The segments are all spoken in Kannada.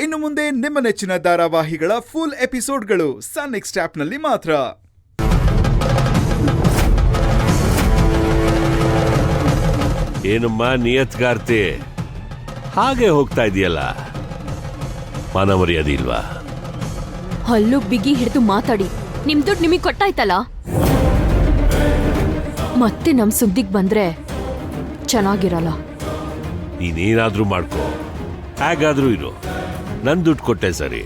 ಇನ್ನು ಮುಂದೆ ನಿಮ್ಮ ನೆಚ್ಚಿನ ಧಾರಾವಾಹಿಗಳ ಫುಲ್ ಎಪಿಸೋಡ್ಗಳು ಸನ್ ನೆಕ್ಸ್ಟ್ ಆಪ್ನಲ್ಲಿ ಮಾತ್ರ. ಏನಮ್ಮ ನಿಯತ್ಗಾರ್ತಿ, ಹಾಗೆ ಹೋಗ್ತಾ ಇದೆಯಲ್ಲ, ಮಾನ ಮರ್ಯಾದೆ ಇಲ್ವಾ? ಹಲ್ಲು ಬಿಗಿ ಹಿಡಿದು ಮಾತಾಡಿ. ನಿಮ್ ದುಡ್ಡು ನಿಮಗ್ ಕೊಟ್ಟಾಯ್ತಲ್ಲ, ಮತ್ತೆ ನಮ್ ಸುದ್ದಿಗ್ ಬಂದ್ರೆ ಚೆನ್ನಾಗಿರಲ್ಲ. ನೀನೇನಾದ್ರೂ ಮಾಡ್ಕೋ, ಹೇಗಾದ್ರೂ ಇರು, ನನ್ ದುಡ್ಡು ಕೊಟ್ಟೆ ಸರಿ.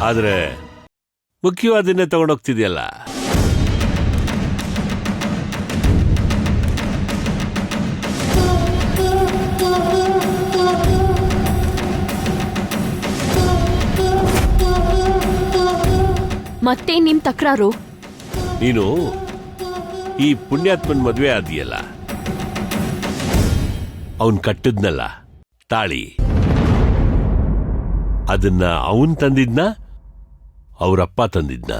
ಆದ್ರೆ ಮುಖ್ಯವಾದನ್ನೇ ತಗೊಂಡೋಗ್ತಿದ್ಯಲ್ಲ. ಮತ್ತೆ ನಿಮ್ ತಕರಾರು? ನೀನು ಈ ಪುಣ್ಯಾತ್ಮನ್ ಮದ್ವೆ ಆದಿಯಲ್ಲ, ಅವನ್ ಕಟ್ಟಿದ್ನಲ್ಲ ತಾಳಿ, ಅದನ್ನ ಅವನ್ ತಂದಿದ್ನ ಅವರಪ್ಪ ತಂದಿದ್ನ?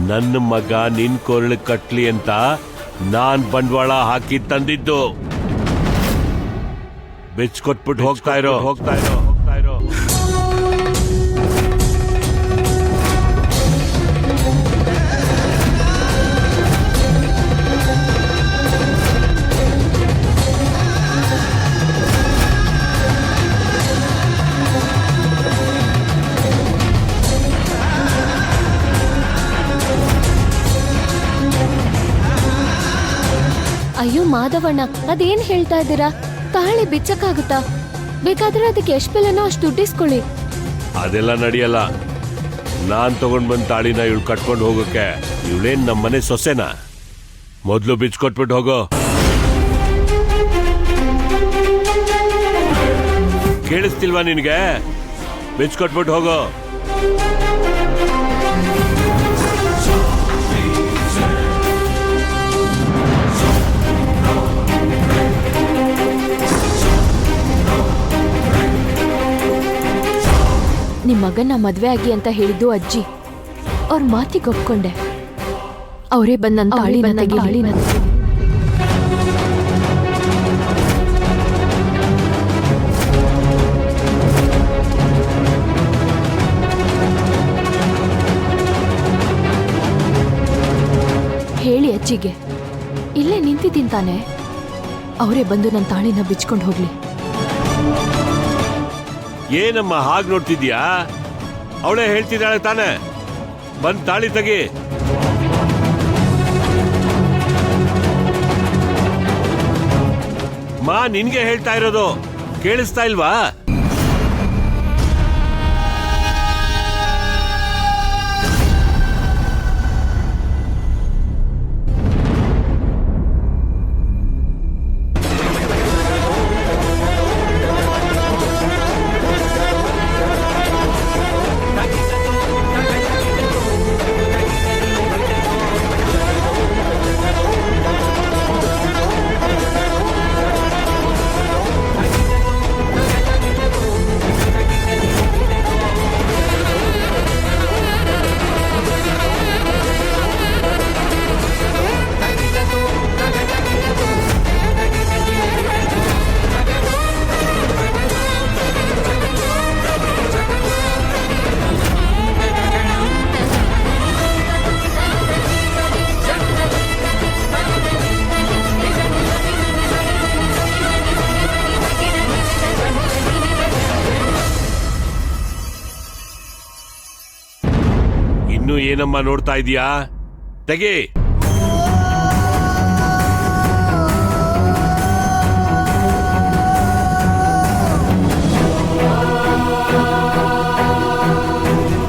ನನ್ನ ಮಗ ನಿನ್ ಕೊರಳು ಕಟ್ಲಿ ಅಂತ ನಾನ್ ಬಂಡವಾಳ ಹಾಕಿ ತಂದಿದ್ದು. ಬೆಚ್ಕೊಟ್ಬಿಟ್ಟು ಹೋಗ್ತಾ ಇರೋ. ಅಯ್ಯೋ ಮಾಧವಣ್ಣ, ಅದೇನ್ ಹೇಳ್ತಾ ಇದ್ದೀರಾ? ತಾಳಿ ಬಿಚ್ಚಕ್ಕಾಗುತ್ತಾ? ಬೇಕಾದ್ರೆ ಅದಕ್ಕೆ ಎಷ್ಟು ಬೆಲೆನೋ ಅಷ್ಟು ದುಡ್ಡಿಸ್ಕೊಳ್ಳಿ. ಅದೆಲ್ಲ ನಡೆಯಲ್ಲ. ನಾನ್ ತಗೊಂಡ್ ಬಂದ್ ತಾಳಿನ ಇವಳು ಕಟ್ಕೊಂಡು ಹೋಗೋಕೆ ಇವಳೇನ್ ನಮ್ಮನೆ ಸೊಸೆನಾ? ಮೊದ್ಲು ಬಿಚ್ಕೊಟ್ಬಿಟ್ಟು ಹೋಗೋ. ಕೇಳಿಸ್ತಿಲ್ವಾ ನಿನ್ಗೆ? ಬಿಚ್ಕೊಟ್ಬಿಟ್ಟು ಹೋಗೋ. ನಿಮ್ ಮಗನ್ನ ಮದ್ವೆ ಆಗಿ ಅಂತ ಹೇಳಿದ್ದು ಅಜ್ಜಿ. ಅವ್ರ ಮಾತಿಗೆ ಒಪ್ಕೊಂಡೆ. ಅವರೇ ಬಂದ ಹೇಳಿ ಅಜ್ಜಿಗೆ. ಇಲ್ಲೇ ನಿಂತಿದ್ದೀನಿ ತಾನೆ, ಅವರೇ ಬಂದು ನನ್ನ ತಾಳಿನ ಬಿಚ್ಕೊಂಡು ಹೋಗ್ಲಿ. ಏನಮ್ಮ ಹಾಗೆ ನೋಡ್ತಿದ್ಯಾ? ಅವಳೇ ಹೇಳ್ತಿದ್ದಾಳೆ ತಾನೆ, ಬಂದ್ ತಾಳಿ ತೆಗಿ. ಮಾ ನಿನ್ಗೆ ಹೇಳ್ತಾ ಇರೋದು ಕೇಳಿಸ್ತಾ ಇಲ್ವಾ? ಇನ್ನು ಏನಮ್ಮ ನೋಡ್ತಾ ಇದೀಯಾ? ತೆಗಿ.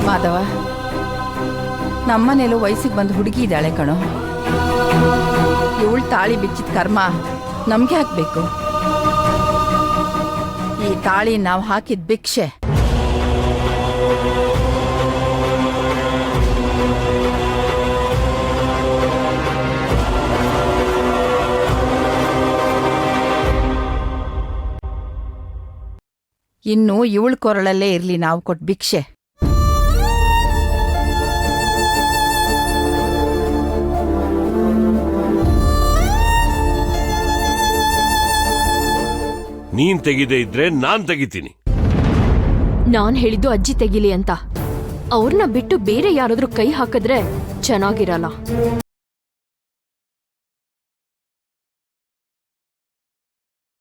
ಮಾಧವ, ನಮ್ಮನೇಲೂ ವಯಸ್ಸಿಗೆ ಬಂದು ಹುಡುಗಿ ಇದ್ದಾಳೆ ಕಣೋ. ಇವಳು ತಾಳಿ ಬಿಚ್ಚಿದ ಕರ್ಮ ನಮ್ಗೆ ಹಾಕ್ಬೇಕು. ಈ ತಾಳಿ ನಾವು ಹಾಕಿದ ಭಿಕ್ಷೆ. ಇನ್ನು ಇವಳ ಕೊರಳಲ್ಲೇ ಇರ್ಲಿ ನಾವು ಕೊಟ್ಟ ಭಿಕ್ಷೆ. ನೀನ್ ತೆಗಿದೇ ಇದ್ರೆ ನಾನ್ ತೆಗಿತೀನಿ. ನಾನ್ ಹೇಳಿದ್ದು ಅಜ್ಜಿ ತೆಗಿಲಿ ಅಂತ. ಅವ್ರನ್ನ ಬಿಟ್ಟು ಬೇರೆ ಯಾರಾದ್ರೂ ಕೈ ಹಾಕಿದ್ರೆ ಚೆನ್ನಾಗಿರಲ್ಲ.